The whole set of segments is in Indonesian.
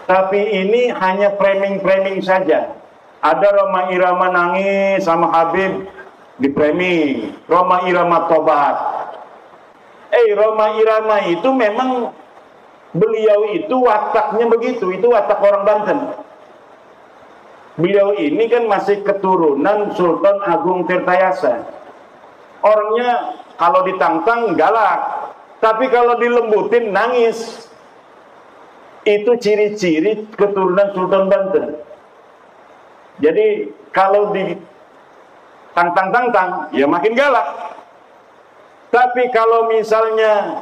Tapi ini hanya framing-framing saja. Ada Rhoma Irama nangis sama Habib di framing, Rhoma Irama tobat. Rhoma Irama itu memang beliau itu wataknya begitu, itu watak orang Banten. Beliau ini kan masih keturunan Sultan Agung Tirtayasa. Orangnya kalau ditantang galak, tapi kalau dilembutin nangis. Itu ciri-ciri keturunan Sultan Banten. Jadi kalau ditantang-tantang, ya makin galak. Tapi kalau misalnya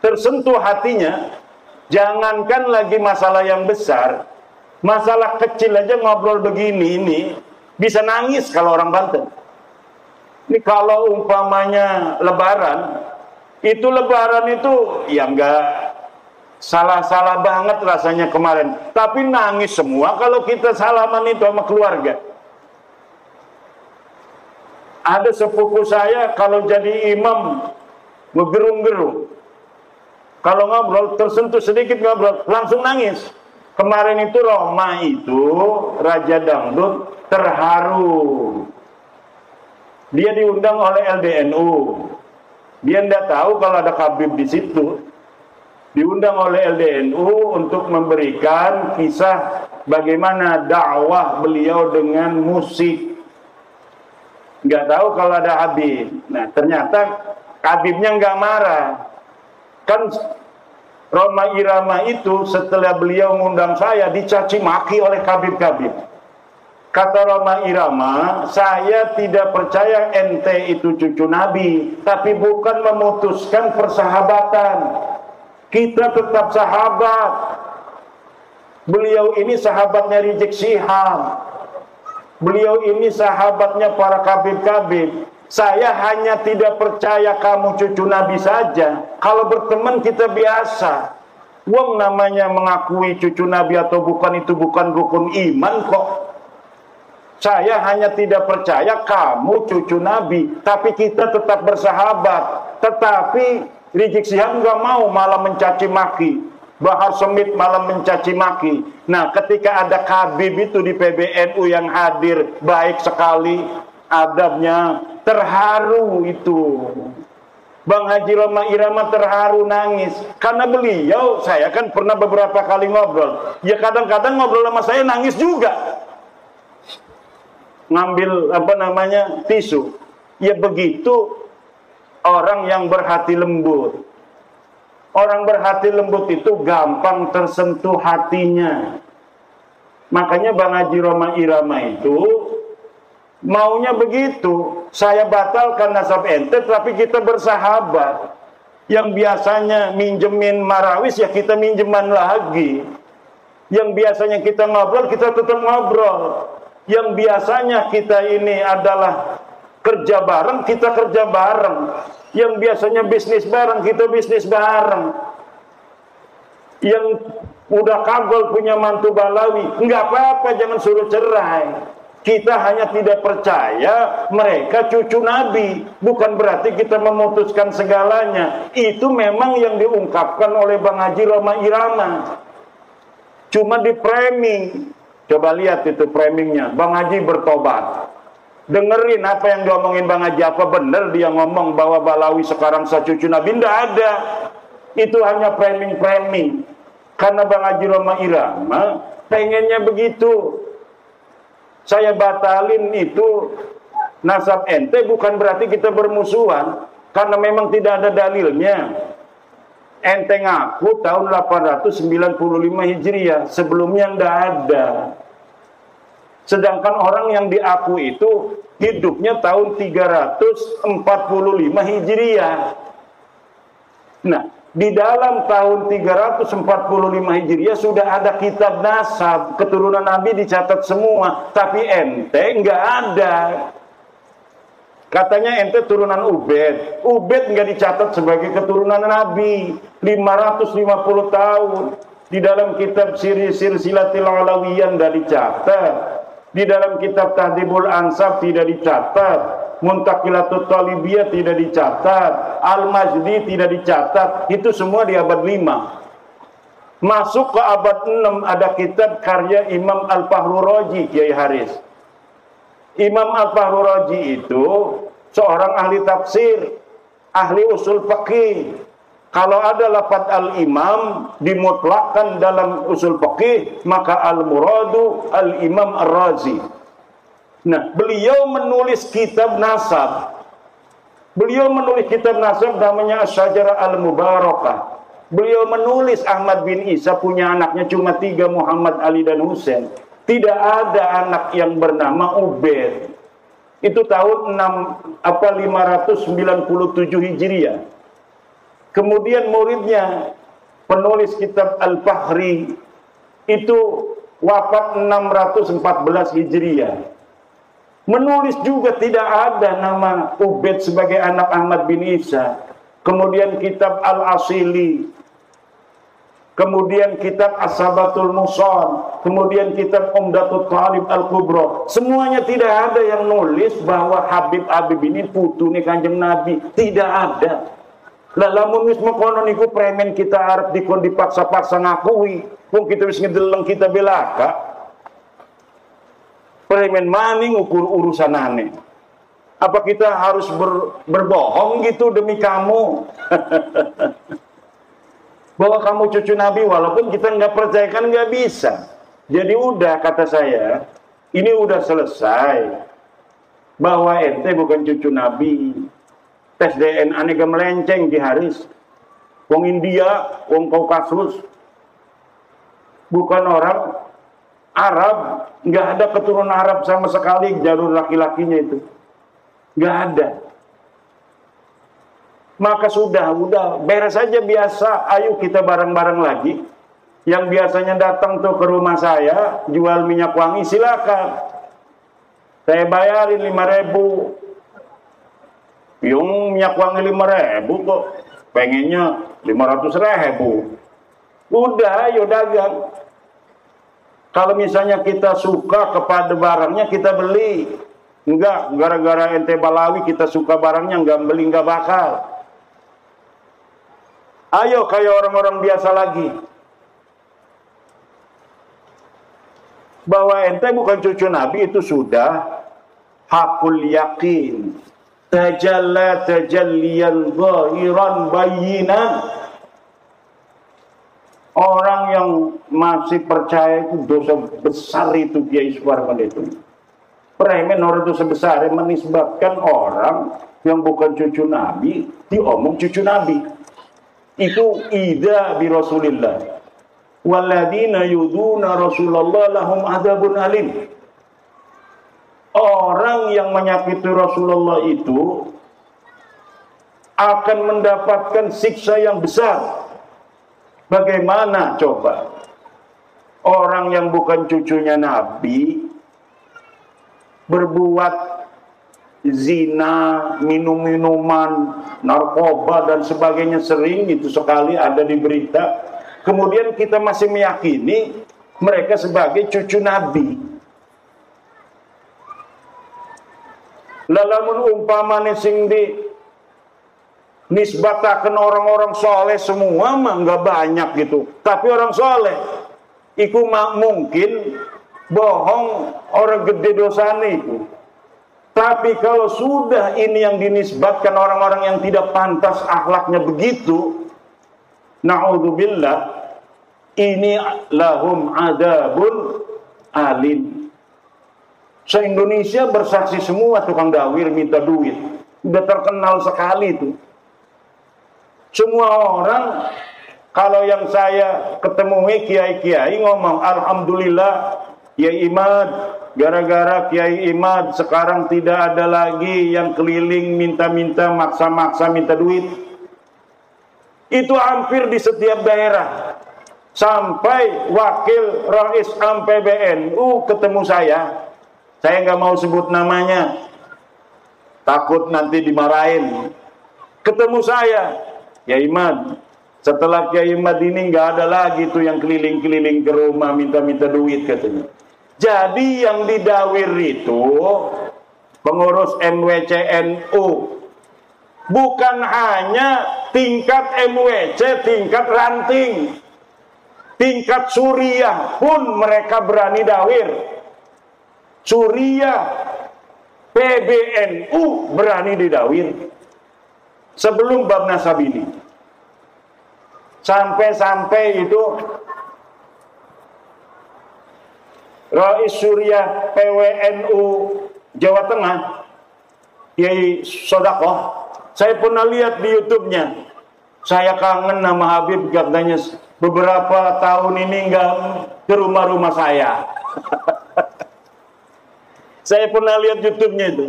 tersentuh hatinya, jangankan lagi masalah yang besar, masalah kecil aja ngobrol begini ini bisa nangis kalau orang Banten. Ini kalau umpamanya lebaran itu ya enggak salah-salah banget rasanya kemarin, tapi nangis semua kalau kita salaman itu sama keluarga. Ada sepupu saya kalau jadi imam ngegerung-gerung, kalau ngobrol tersentuh sedikit ngobrol langsung nangis. Kemarin itu Roma itu Raja Dangdut terharu, dia diundang oleh LDNU, dia tidak tahu kalau ada Habib di situ. Diundang oleh LDNU untuk memberikan kisah bagaimana dakwah beliau dengan musik. Nggak tahu kalau ada Habib. Nah ternyata Habibnya nggak marah. Kan Rhoma Irama itu setelah beliau mengundang saya dicaci maki oleh Habib-Habib. Kata Rhoma Irama, saya tidak percaya ente itu cucu Nabi, tapi bukan memutuskan persahabatan. Kita tetap sahabat. Beliau ini sahabatnya Rizik Syihab. Beliau ini sahabatnya para kabib-kabib. Saya hanya tidak percaya kamu cucu Nabi saja. Kalau berteman kita biasa. Wong namanya mengakui cucu Nabi atau bukan itu bukan rukun iman kok. Saya hanya tidak percaya kamu cucu Nabi, tapi kita tetap bersahabat. Tetapi Rizik Syihab nggak mau, malah mencaci maki. Bahar Smith malah mencaci maki. Nah, ketika ada Habib itu di PBNU yang hadir, baik sekali adabnya, terharu itu. Bang Haji Rhoma Irama terharu nangis. Karena beliau, saya kan pernah beberapa kali ngobrol. Ya kadang-kadang ngobrol sama saya nangis juga. Ngambil tisu. Ya begitu. Orang yang berhati lembut. Orang berhati lembut itu gampang tersentuh hatinya. Makanya Bang Haji Rhoma Irama itu maunya begitu. Saya batalkan nasab ente, tapi kita bersahabat. Yang biasanya minjemin marawis, ya kita minjeman lagi. Yang biasanya kita ngobrol, kita tetap ngobrol. Yang biasanya kita ini adalah kerja bareng, kita kerja bareng. Yang biasanya bisnis bareng, kita bisnis bareng. Yang udah kagol punya mantu Balawi, nggak apa-apa, jangan suruh cerai. Kita hanya tidak percaya mereka cucu Nabi. Bukan berarti kita memutuskan segalanya. Itu memang yang diungkapkan oleh Bang Haji Rhoma Irama. Cuma di framing. Coba lihat itu framingnya. Bang Haji bertobat. Dengerin apa yang diomongin Bang Haji, apa benar dia ngomong bahwa Balawi sekarang secucu Nabi? Tidak ada. Itu hanya framing-framing. Karena Bang Haji Rhoma Irama pengennya begitu. Saya batalin itu nasab ente bukan berarti kita bermusuhan. Karena memang tidak ada dalilnya. Ente ngaku tahun 895 Hijriah. Sebelumnya tidak ada. Sedangkan orang yang diaku itu hidupnya tahun 345 Hijriah. Nah, di dalam tahun 345 Hijriah sudah ada kitab nasab, keturunan Nabi dicatat semua, tapi ente nggak ada. Katanya ente turunan Ubed. Ubed nggak dicatat sebagai keturunan Nabi. 550 tahun. Di dalam kitab Silsilatul Alawiyah nggak dicatat. Di dalam kitab Tahdhibul Ansab tidak dicatat. Muntaqilatut Talibiyah tidak dicatat. Al-Majdi tidak dicatat. Itu semua di abad 5. Masuk ke abad 6 ada kitab karya Imam Al-Fahru Raji, Kiai Haris. Imam Al-Fahru Raji itu seorang ahli tafsir, ahli usul fikih. Kalau ada lafaz al-imam dimutlakkan dalam usul fikih, maka al-muradu al-imam ar-razi. Nah, beliau menulis kitab nasab. Beliau menulis kitab nasab namanya Asy-Syajarah Al-Mubarakah. Beliau menulis Ahmad bin Isa punya anaknya cuma 3, Muhammad, Ali, dan Husain. Tidak ada anak yang bernama Ubaid. Itu tahun 597 Hijriah. Kemudian muridnya, penulis kitab Al-Fahri, itu wafat 614 Hijriah. Menulis juga tidak ada nama Ubaid sebagai anak Ahmad bin Isa. Kemudian kitab Al-Asili, kemudian kitab As-Sabatul Muson, kemudian kitab Umdatul Talib Al-Kubra. Semuanya tidak ada yang nulis bahwa Habib ini putune Kanjeng Nabi. Tidak ada. Lah lamun wis mengkono niku premen kita arep dikon dipaksa-paksa ngakui. Wong kita wis ngedeleng kita belaka. Premen maning ukur urusanane. Apa kita harus berbohong gitu demi kamu? Bahwa kamu cucu Nabi, walaupun kita nggak percaya kan nggak bisa. Jadi udah, kata saya, ini udah selesai. Bahwa ente bukan cucu Nabi. Tes DNA aneka melenceng di Haris. Wong India, wong Kaukasus. Bukan orang Arab. Nggak ada keturunan Arab sama sekali jalur laki-lakinya itu. Nggak ada. Maka sudah beres saja biasa. Ayo kita bareng-bareng lagi. Yang biasanya datang tuh ke rumah saya jual minyak wangi, silakan. Saya bayarin 5.000. Yung minyak wangi 5.000 kok. Pengennya 500.000. Udah, ayo dagang. Kalau misalnya kita suka kepada barangnya, kita beli. Enggak, gara-gara ente Balawi kita suka barangnya, enggak beli, enggak bakal. Ayo kayak orang-orang biasa lagi. Bahwa ente bukan cucu Nabi itu sudah hakul yakin. Tajalla tajalliyan zahiran bayinan. Orang yang masih percaya itu dosa besar itu, Kiai Suparman itu. Premen orang dosa besar yang menisbatkan orang yang bukan cucu Nabi diomong cucu Nabi. Itu ida bi Rasulillah. Walladzina yuduna Rasulullah lahum adzabun alim. Orang yang menyakiti Rasulullah itu akan mendapatkan siksa yang besar. Bagaimana coba? Orang yang bukan cucunya Nabi berbuat zina, minum-minuman, narkoba dan sebagainya, sering itu sekali ada di berita. Kemudian kita masih meyakini mereka sebagai cucu Nabi. Lalamun umpamane sing di nisbataken orang-orang soleh semua mah nggak banyak gitu. Tapi orang soleh iku mungkin bohong, orang gede dosane itu. Tapi kalau sudah ini yang dinisbatkan orang-orang yang tidak pantas akhlaknya begitu, na'udzubillah, ini lahum adabun alim. Se-Indonesia bersaksi semua tukang dawir minta duit. Udah terkenal sekali itu. Semua orang, kalau yang saya ketemui kiai-kiai ngomong, alhamdulillah, Kiai Imad, gara-gara Kiai Imad sekarang tidak ada lagi yang keliling minta-minta, maksa-maksa minta duit. Itu hampir di setiap daerah. Sampai wakil Rais Am PBNU ketemu saya nggak mau sebut namanya, takut nanti dimarahin. Ketemu saya, Kiai Imad, setelah Kiai Imad ini nggak ada lagi tuh yang keliling-keliling ke rumah minta-minta duit katanya. Jadi yang didawir itu pengurus MWCNU, bukan hanya tingkat MWC, tingkat ranting, tingkat Suriah pun mereka berani dawir. Suriah, PBNU berani didawir sebelum bab nasab ini. Sampai-sampai itu Rais Suriah PWNU Jawa Tengah, Kiai Sodakoh, saya pernah lihat di YouTube-nya. Saya kangen nama Habib, katanya beberapa tahun ini nggak ke rumah-rumah saya. Saya pernah lihat YouTube-nya itu.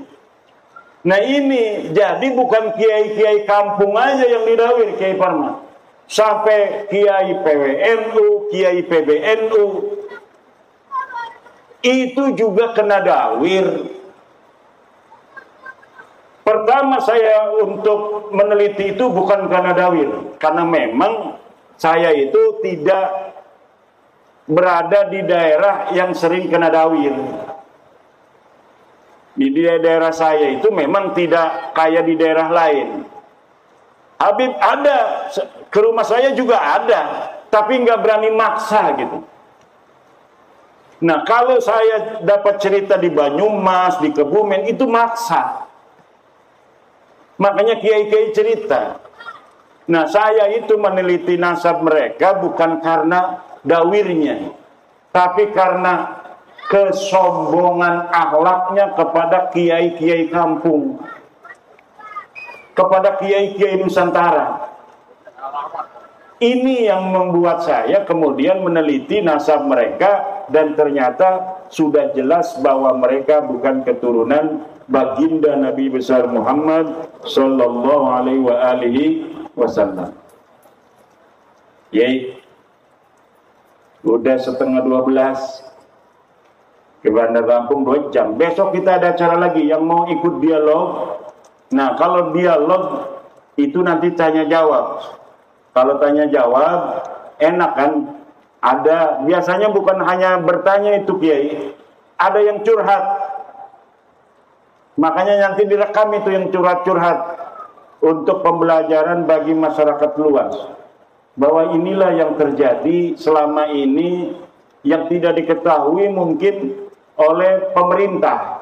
Nah ini jadi bukan kiai-kiai kampung aja yang didawir, Kiai Parman. Sampai kiai PWNU, kiai PBNU itu juga kena dawir. Pertama saya untuk meneliti itu bukan karena dawir, karena memang saya itu tidak berada di daerah yang sering kena dawir. Di daerah saya itu memang tidak kayak di daerah lain. Habib ada, ke rumah saya juga ada, tapi nggak berani maksa gitu. Nah kalau saya dapat cerita di Banyumas, di Kebumen, itu maksa. Makanya kiai-kiai cerita. Nah saya itu meneliti nasab mereka bukan karena dawirnya, tapi karena kesombongan akhlaknya kepada kiai-kiai kampung, kepada kiai-kiai Nusantara. Ini yang membuat saya kemudian meneliti nasab mereka, dan ternyata sudah jelas bahwa mereka bukan keturunan baginda Nabi besar Muhammad sallallahu alaihi wasallam. Yai, udah 11:30 ke Bandar Lampung 2 jam. Besok kita ada acara lagi yang mau ikut dialog. Nah kalau dialog itu nanti tanya jawab. Kalau tanya jawab enak kan? Ada, biasanya bukan hanya bertanya itu Kiai, ada yang curhat. Makanya nanti direkam itu yang curhat-curhat untuk pembelajaran bagi masyarakat luas, bahwa inilah yang terjadi selama ini yang tidak diketahui mungkin oleh pemerintah.